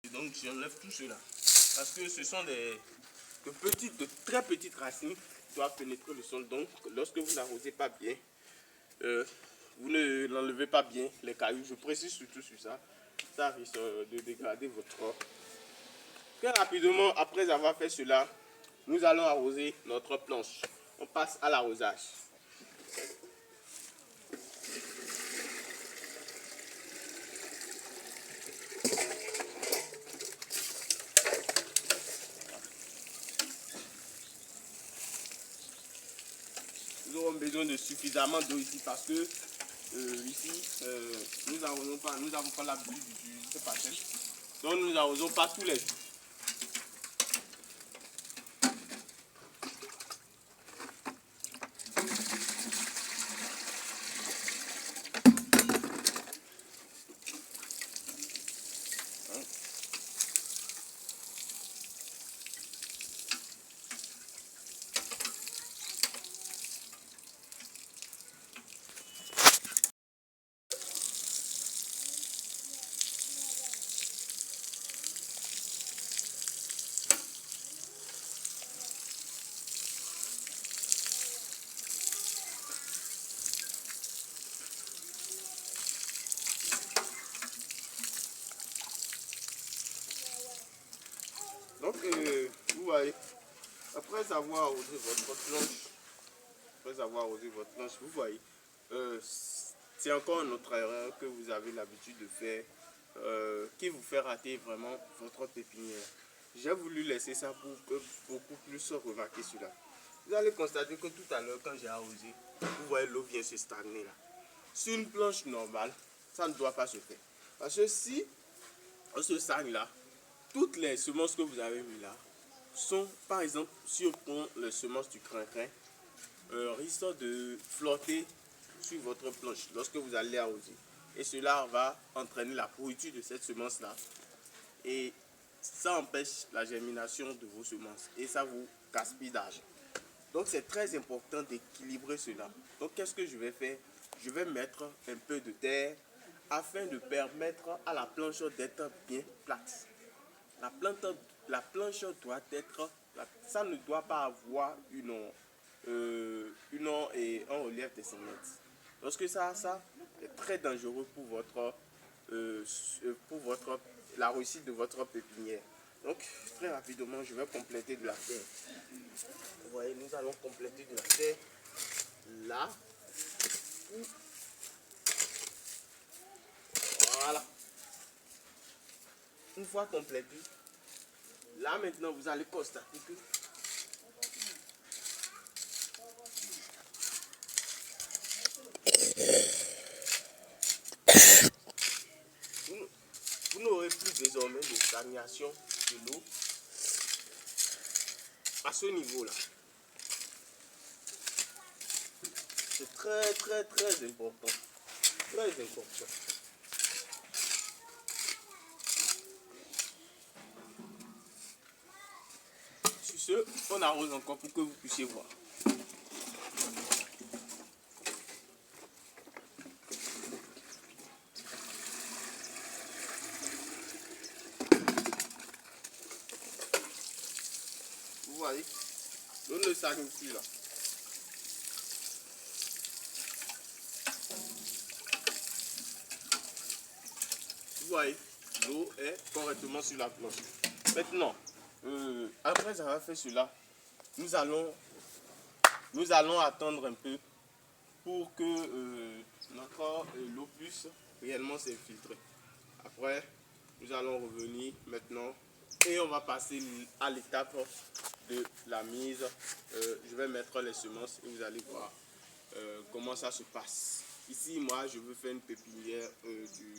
Et donc j'enlève tout cela. Parce que ce sont de très petites racines qui doivent pénétrer le sol. Donc lorsque vous n'arrosez pas bien, vous ne l'enlevez pas bien, les cailloux, je précise surtout sur ça, ça risque de dégrader votre corps. Très rapidement, après avoir fait cela, nous allons arroser notre planche. On passe à l'arrosage. Nous aurons besoin de suffisamment d'eau ici parce que nous n'avons pas l'habitude d'utiliser ce patin. Donc nous n'arrosons pas tous les jours. Donc, vous voyez, après avoir arrosé votre planche, vous voyez, c'est encore une autre erreur que vous avez l'habitude de faire, qui vous fait rater vraiment votre pépinière. J'ai voulu laisser ça pour que beaucoup plus remarquer cela. Vous allez constater que tout à l'heure, quand j'ai arrosé, vous voyez l'eau vient se stagner là. Sur une planche normale, ça ne doit pas se faire. Parce que si on se stagne là, toutes les semences que vous avez mis là sont, par exemple, si on prend les semences du crin-crin, risquent de flotter sur votre planche lorsque vous allez arroser. Et cela va entraîner la pourriture de cette semence là. Et ça empêche la germination de vos semences. Et ça vous gaspille d'argent. Donc c'est très important d'équilibrer cela. Donc qu'est-ce que je vais faire? Je vais mettre un peu de terre afin de permettre à la planche d'être bien plate. La planche doit être plate. Ça ne doit pas avoir un relief de 100 mètres. Lorsque ça est très dangereux pour la réussite de votre pépinière. Donc très rapidement, je vais compléter de la terre. Vous voyez, nous allons compléter de la terre là. Voilà. Une fois complété, là maintenant vous allez constater que vous n'aurez plus désormais de stagnation de l'eau à ce niveau-là. C'est très très très important. Très important. Sur ce, on arrose encore pour que vous puissiez voir. Vous voyez, l'eau ne stagne plus là. Vous voyez, l'eau est correctement sur la planche. Maintenant, après avoir fait cela, nous allons attendre un peu pour que l'eau puisse réellement s'infiltrer. Après, nous allons revenir maintenant et on va passer à l'étape de la mise. Je vais mettre les semences et vous allez voir comment ça se passe. Ici, moi, je veux faire une pépinière du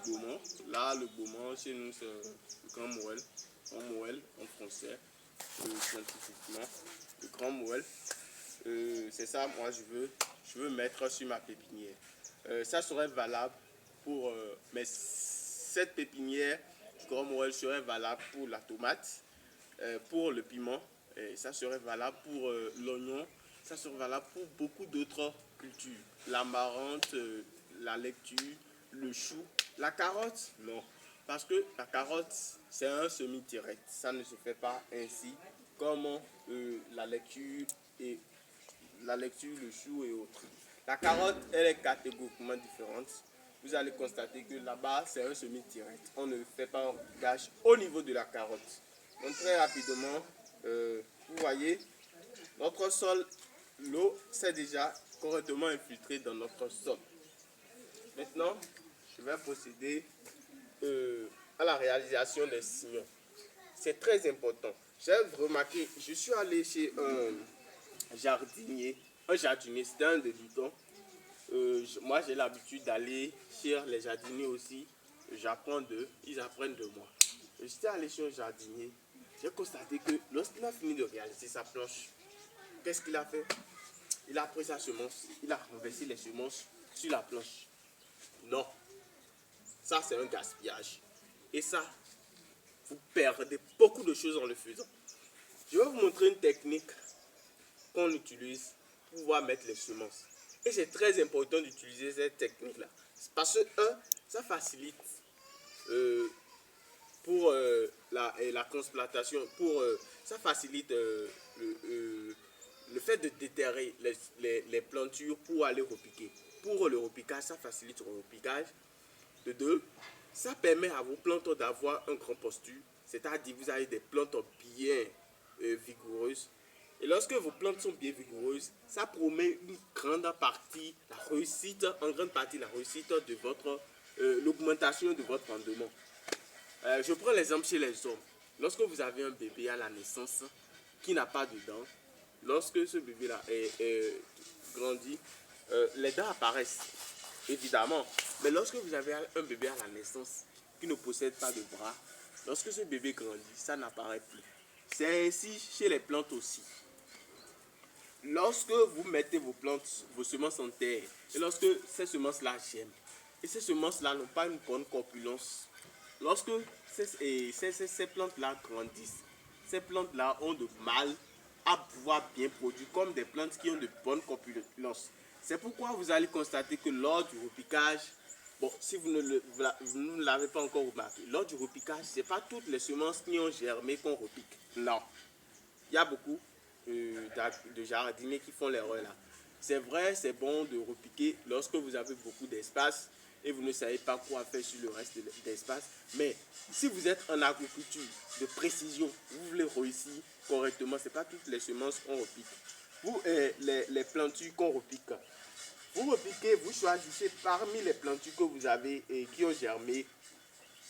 Beaumont. Là, le Beaumont, chez nous, c'est le Grand Morel. En Morel, en français, scientifiquement. Le Grand Morel. C'est ça, moi, je veux mettre sur ma pépinière. Ça serait valable pour... mais cette pépinière du Grand Morel serait valable pour la tomate, pour le piment, et ça serait valable pour l'oignon, ça serait valable pour beaucoup d'autres cultures. L'amarante, la laitue, le chou, La carotte, non. Parce que la carotte, c'est un semi-direct. Ça ne se fait pas ainsi comme la lecture et le chou et autres. La carotte, elle est catégoriquement différente. Vous allez constater que là-bas, c'est un semi-direct. On ne fait pas un repiquage au niveau de la carotte. Donc très rapidement, vous voyez, notre sol, l'eau s'est déjà correctement infiltrée dans notre sol. Maintenant, je vais procéder à la réalisation des sillons. C'est très important. J'ai remarqué, je suis allé chez jardinier, un jardinier, c'était un débutant. Moi, j'ai l'habitude d'aller chez les jardiniers aussi. J'apprends d'eux, ils apprennent de moi. J'étais allé chez un jardinier. J'ai constaté que lorsqu'il a fini de réaliser sa planche, qu'est-ce qu'il a fait? Il a pris sa semence, il a renversé les semences sur la planche. Non, ça c'est un gaspillage. Et ça, vous perdez beaucoup de choses en le faisant. Je vais vous montrer une technique qu'on utilise pour pouvoir mettre les semences. Et c'est très important d'utiliser cette technique-là. Parce que, ça facilite pour la transplantation, ça facilite le fait de déterrer les plantures pour aller repiquer. Pour le repiquage, ça facilite le repiquage. De deux, ça permet à vos plantes d'avoir un grand posture, c'est-à-dire vous avez des plantes bien vigoureuses. Et lorsque vos plantes sont bien vigoureuses, ça promet une grande partie, en grande partie la réussite de l'augmentation de votre rendement. Je prends l'exemple chez les hommes. Lorsque vous avez un bébé à la naissance qui n'a pas de dents, lorsque ce bébé-là est grandi, les dents apparaissent, évidemment. Mais lorsque vous avez un bébé à la naissance qui ne possède pas de bras, lorsque ce bébé grandit, ça n'apparaît plus. C'est ainsi chez les plantes aussi. Lorsque vous mettez vos semences en terre, et lorsque ces semences-là germent, et ces semences-là n'ont pas une bonne corpulence, lorsque ces plantes-là grandissent, ces plantes-là ont de mal à pouvoir bien produire comme des plantes qui ont de bonnes corpulences. C'est pourquoi vous allez constater que lors du repiquage, bon, si vous ne l'avez pas encore remarqué, lors du repiquage, ce n'est pas toutes les semences qui ont germé qu'on repique. Non. Il y a beaucoup de jardiniers qui font l'erreur là. C'est vrai, c'est bon de repiquer lorsque vous avez beaucoup d'espace et vous ne savez pas quoi faire sur le reste de l'espace. Mais si vous êtes en agriculture de précision, vous voulez réussir correctement, ce n'est pas toutes les semences qu'on repique. Vous, les plantures qu'on repique, vous repiquez, vous choisissez parmi les plantures que vous avez et qui ont germé,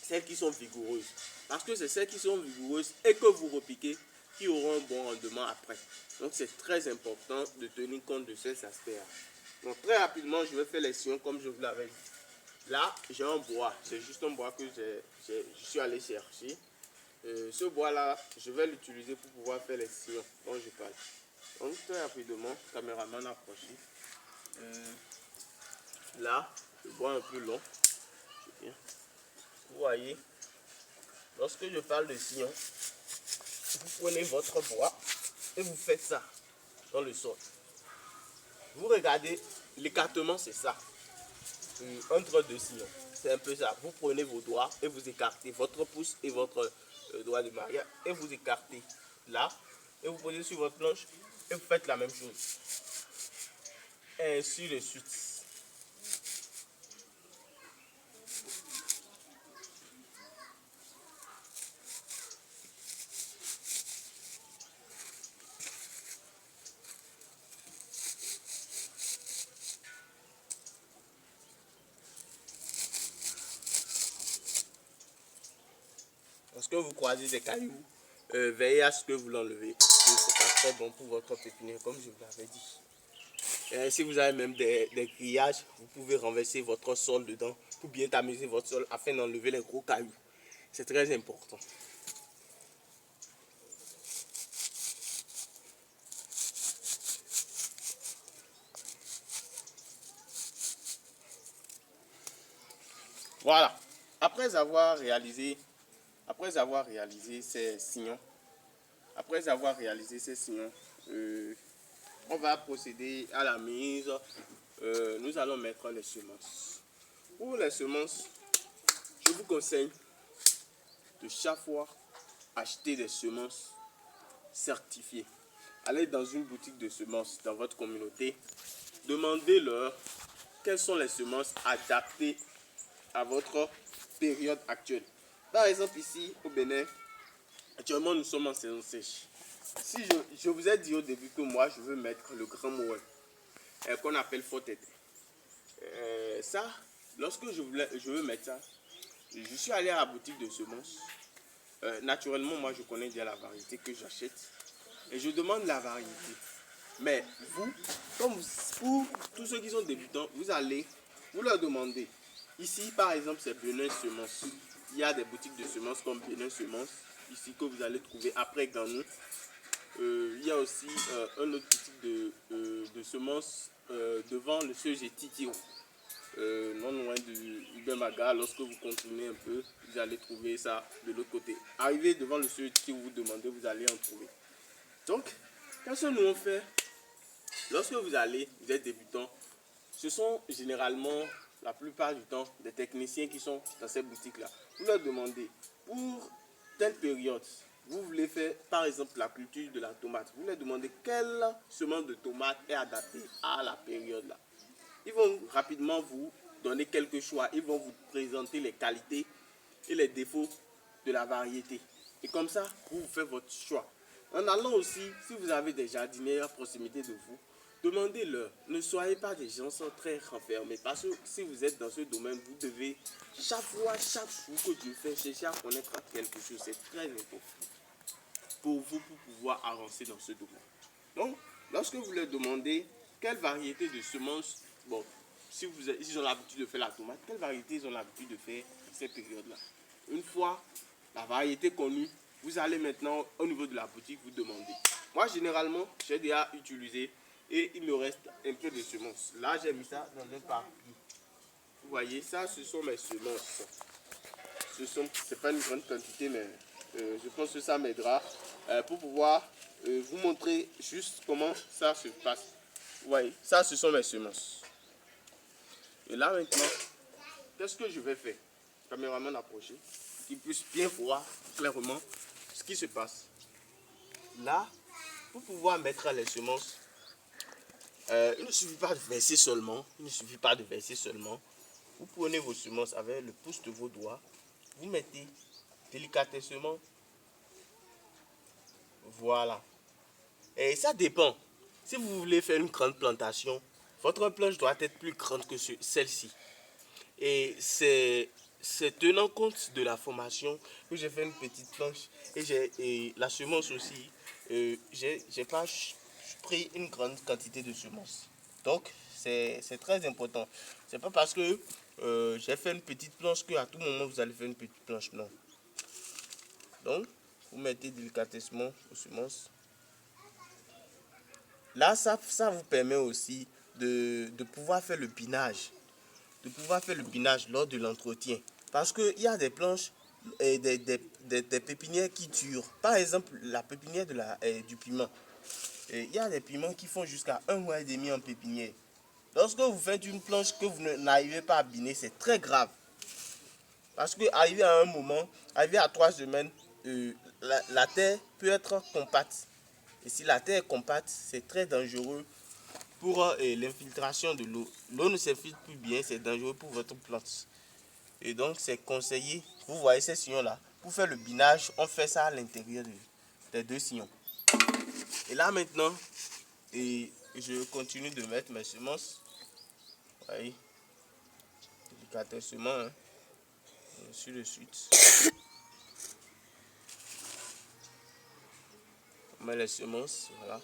celles qui sont vigoureuses. Parce que c'est celles qui sont vigoureuses et que vous repiquez qui auront un bon rendement après. Donc c'est très important de tenir compte de ces aspects-là. Donc très rapidement, je vais faire les sillons comme je vous l'avais dit. Là, j'ai un bois. C'est juste un bois que je suis allé chercher. Ce bois-là, je vais l'utiliser pour pouvoir faire les sillons dont je parle. Donc très rapidement, caméraman approché. Là, le bois un peu long. Vous voyez, lorsque je parle de sillon, vous prenez votre bois et vous faites ça dans le sol. Vous regardez, l'écartement c'est ça, entre deux sillons. C'est un peu ça. Vous prenez vos doigts et vous écartez votre pouce et votre doigt de mariage et vous écartez là et vous posez sur votre planche et vous faites la même chose. Et ainsi de suite. Lorsque vous croisez des cailloux, veillez à ce que vous l'enlevez. Ce n'est pas très bon pour votre pépinière, comme je vous l'avais dit. Et si vous avez même des grillages, vous pouvez renverser votre sol dedans pour bien tamiser votre sol afin d'enlever les gros cailloux. C'est très important. Voilà. Après avoir réalisé ces sillons, on va procéder à la mise. Nous allons mettre les semences. Pour les semences, je vous conseille de chaque fois acheter des semences certifiées. Allez dans une boutique de semences dans votre communauté, demandez-leur quelles sont les semences adaptées à votre période actuelle. Par exemple ici au Bénin, actuellement nous sommes en saison sèche. Si je vous ai dit au début que moi je veux mettre le grand moelle qu'on appelle faux tête. Ça, lorsque je veux mettre ça, je suis allé à la boutique de semences. Naturellement, moi je connais déjà la variété que j'achète et je demande la variété. Mais vous, comme pour tous ceux qui sont débutants, vous leur demandez. Ici, par exemple, c'est Benin Semences. Il y a des boutiques de semences comme Benin Semences, ici que vous allez trouver après Ganou. Il y a aussi un autre boutique de semences devant le CEG Titio. Non loin du Ibemaga, lorsque vous continuez un peu, vous allez trouver ça de l'autre côté. Arrivez devant le CEG Titio, vous demandez, vous allez en trouver. Donc, qu'est-ce que nous on fait? Lorsque vous êtes débutant, ce sont généralement, la plupart du temps, des techniciens qui sont dans ces boutiques-là. Vous leur demandez, pour telle période, vous voulez faire, par exemple, la culture de la tomate. Vous leur demandez quelle semence de tomate est adaptée à la période-là. Ils vont rapidement vous donner quelques choix. Ils vont vous présenter les qualités et les défauts de la variété. Et comme ça, vous faites votre choix. En allant aussi, si vous avez des jardiniers à proximité de vous, demandez-leur. Ne soyez pas des gens très renfermés. Parce que si vous êtes dans ce domaine, vous devez chaque fois, chaque jour que Dieu fait, chercher à connaître quelque chose. C'est très important pour vous pour pouvoir avancer dans ce domaine. Donc, lorsque vous leur demandez quelle variété de semences, bon, si ils ont l'habitude de faire la tomate, quelle variété ils ont l'habitude de faire à cette période-là. Une fois la variété connue, vous allez maintenant au niveau de la boutique vous demander. Moi, généralement, j'ai déjà utilisé et il me reste un peu de semences. Là, j'ai mis ça dans un papier. Vous voyez, ça, ce sont mes semences. C'est pas une grande quantité, mais je pense que ça m'aidera pour pouvoir vous montrer juste comment ça se passe. Vous voyez, ça, ce sont mes semences. Et là, maintenant, qu'est-ce que je vais faire? Caméraman approché, qu'il puisse bien voir clairement ce qui se passe. Là, pour pouvoir mettre les semences, il ne suffit pas de verser seulement. Vous prenez vos semences avec le pouce de vos doigts. Vous mettez délicatement. Voilà. Et ça dépend. Si vous voulez faire une grande plantation, votre planche doit être plus grande que celle-ci. Et c'est tenant compte de la formation que j'ai fait une petite planche. Et la semence aussi, j'ai pas pris une grande quantité de semences. Donc, c'est très important. C'est pas parce que j'ai fait une petite planche qu'à tout moment vous allez faire une petite planche. Non. Donc, vous mettez délicatement vos semences. Là, ça vous permet aussi de pouvoir faire le binage. Lors de l'entretien. Parce qu'il y a des planches et des pépinières qui durent. Par exemple, la pépinière du piment. Il y a des piments qui font jusqu'à 1 mois et demi en pépinière. Lorsque vous faites une planche que vous n'arrivez pas à biner, c'est très grave. Parce que arrivé à un moment, arrivé à 3 semaines, la terre peut être compacte. Et si la terre est compacte, c'est très dangereux pour l'infiltration de l'eau. L'eau ne s'infiltre plus bien, c'est dangereux pour votre plante. Et donc c'est conseillé, vous voyez ces sillons là, pour faire le binage, on fait ça à l'intérieur des deux sillons. Et là maintenant, je continue de mettre mes semences. Vous voyez, délicatement, hein, sur le suite. On met les semences, voilà.